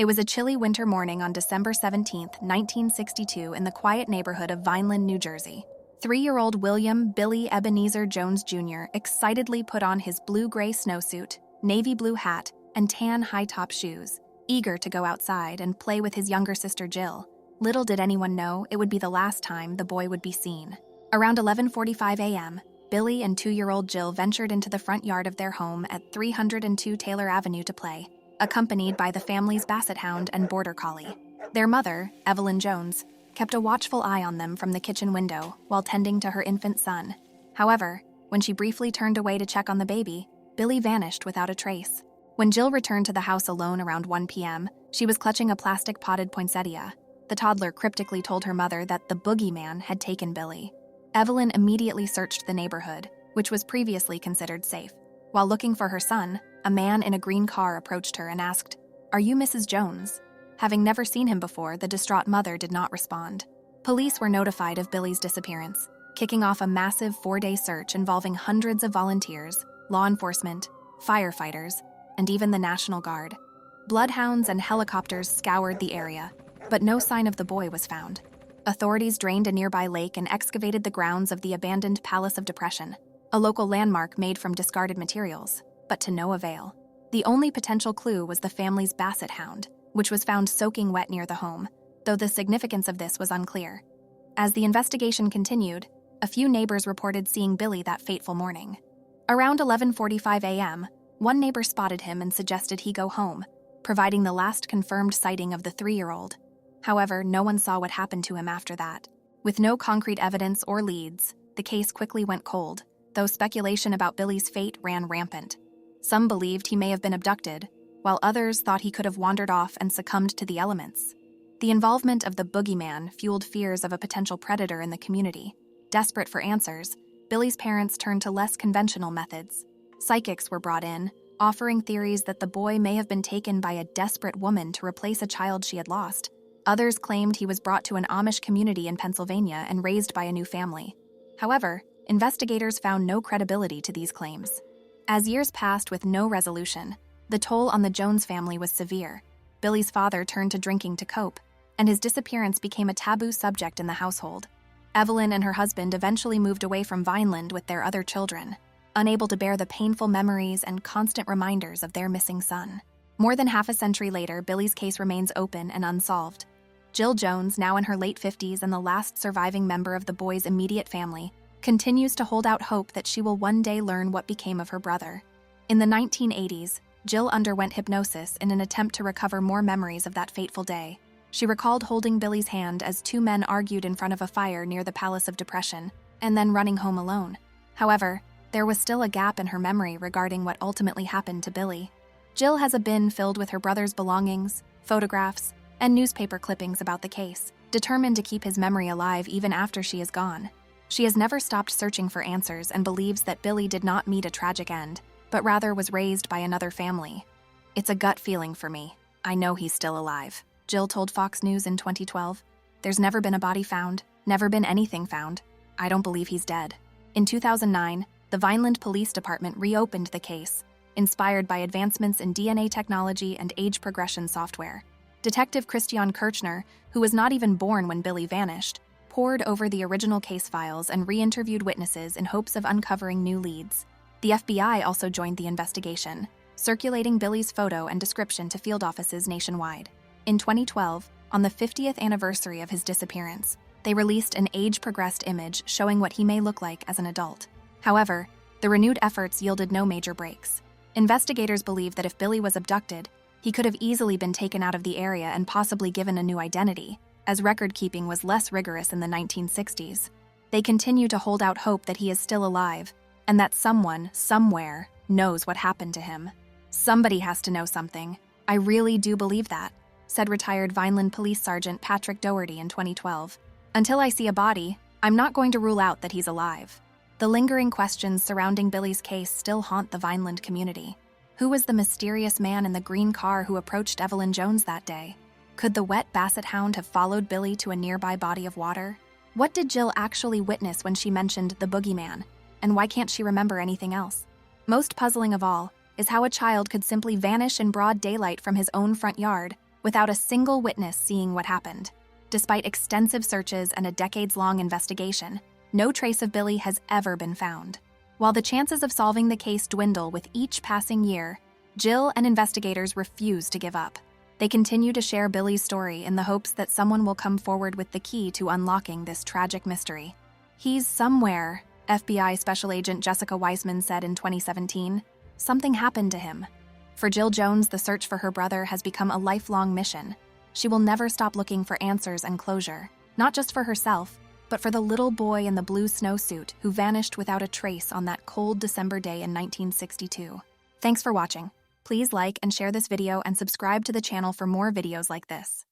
It was a chilly winter morning on December 17, 1962, in the quiet neighborhood of Vineland, New Jersey. 3-year-old William Billy Ebenezer Jones Jr. excitedly put on his blue-gray snowsuit, navy blue hat, and tan high-top shoes, eager to go outside and play with his younger sister Jill. Little did anyone know it would be the last time the boy would be seen. Around 11:45 a.m., Billy and 2-year-old Jill ventured into the front yard of their home at 302 Taylor Avenue to play, accompanied by the family's basset hound and border collie. Their mother, Evelyn Jones, kept a watchful eye on them from the kitchen window while tending to her infant son. However, when she briefly turned away to check on the baby, Billy vanished without a trace. When Jill returned to the house alone around 1 p.m., she was clutching a plastic potted poinsettia. The toddler cryptically told her mother that the Boogeyman had taken Billy. Evelyn immediately searched the neighborhood, which was previously considered safe. While looking for her son, a man in a green car approached her and asked, "Are you Mrs. Jones?" Having never seen him before, the distraught mother did not respond. Police were notified of Billy's disappearance, kicking off a massive 4-day search involving hundreds of volunteers, law enforcement, firefighters, and even the National Guard. Bloodhounds and helicopters scoured the area, but no sign of the boy was found. Authorities drained a nearby lake and excavated the grounds of the abandoned Palace of Depression, a local landmark made from discarded materials, but to no avail. The only potential clue was the family's basset hound, which was found soaking wet near the home, though the significance of this was unclear. As the investigation continued, a few neighbors reported seeing Billy that fateful morning. Around 11:45 a.m., one neighbor spotted him and suggested he go home, providing the last confirmed sighting of the 3-year-old. However, no one saw what happened to him after that. With no concrete evidence or leads, the case quickly went cold, though speculation about Billy's fate ran rampant. Some believed he may have been abducted, while others thought he could have wandered off and succumbed to the elements. The involvement of the Boogeyman fueled fears of a potential predator in the community. Desperate for answers, Billy's parents turned to less conventional methods. Psychics were brought in, offering theories that the boy may have been taken by a desperate woman to replace a child she had lost. Others claimed he was brought to an Amish community in Pennsylvania and raised by a new family. However, investigators found no credibility to these claims. As years passed with no resolution, the toll on the Jones family was severe. Billy's father turned to drinking to cope, and his disappearance became a taboo subject in the household. Evelyn and her husband eventually moved away from Vineland with their other children, unable to bear the painful memories and constant reminders of their missing son. More than half a century later, Billy's case remains open and unsolved. Jill Jones, now in her late 50s and the last surviving member of the boy's immediate family, continues to hold out hope that she will one day learn what became of her brother. In the 1980s, Jill underwent hypnosis in an attempt to recover more memories of that fateful day. She recalled holding Billy's hand as 2 men argued in front of a fire near the Palace of Depression, and then running home alone. However, there was still a gap in her memory regarding what ultimately happened to Billy. Jill has a bin filled with her brother's belongings, photographs, and newspaper clippings about the case, determined to keep his memory alive even after she is gone. She has never stopped searching for answers and believes that Billy did not meet a tragic end, but rather was raised by another family. "It's a gut feeling for me. I know he's still alive," Jill told Fox News in 2012. "There's never been a body found, never been anything found. I don't believe he's dead." In 2009, the Vineland Police Department reopened the case, inspired by advancements in DNA technology and age progression software. Detective Christian Kirchner, who was not even born when Billy vanished, pored over the original case files and re-interviewed witnesses in hopes of uncovering new leads. The FBI also joined the investigation, circulating Billy's photo and description to field offices nationwide. In 2012, on the 50th anniversary of his disappearance, they released an age-progressed image showing what he may look like as an adult. However, the renewed efforts yielded no major breaks. Investigators believe that if Billy was abducted, he could have easily been taken out of the area and possibly given a new identity, as record-keeping was less rigorous in the 1960s. They continue to hold out hope that he is still alive, and that someone, somewhere, knows what happened to him. "Somebody has to know something. I really do believe that," said retired Vineland Police Sergeant Patrick Doherty in 2012. "Until I see a body, I'm not going to rule out that he's alive." The lingering questions surrounding Billy's case still haunt the Vineland community. Who was the mysterious man in the green car who approached Evelyn Jones that day? Could the wet basset hound have followed Billy to a nearby body of water? What did Jill actually witness when she mentioned the Boogeyman, and why can't she remember anything else? Most puzzling of all is how a child could simply vanish in broad daylight from his own front yard, without a single witness seeing what happened. Despite extensive searches and a decades-long investigation, no trace of Billy has ever been found. While the chances of solving the case dwindle with each passing year, Jill and investigators refuse to give up. They continue to share Billy's story in the hopes that someone will come forward with the key to unlocking this tragic mystery. "He's somewhere," FBI Special Agent Jessica Weissman said in 2017. "Something happened to him." For Jill Jones, the search for her brother has become a lifelong mission. She will never stop looking for answers and closure, not just for herself, but for the little boy in the blue snowsuit who vanished without a trace on that cold December day in 1962. Thanks for watching. Please like and share this video and subscribe to the channel for more videos like this.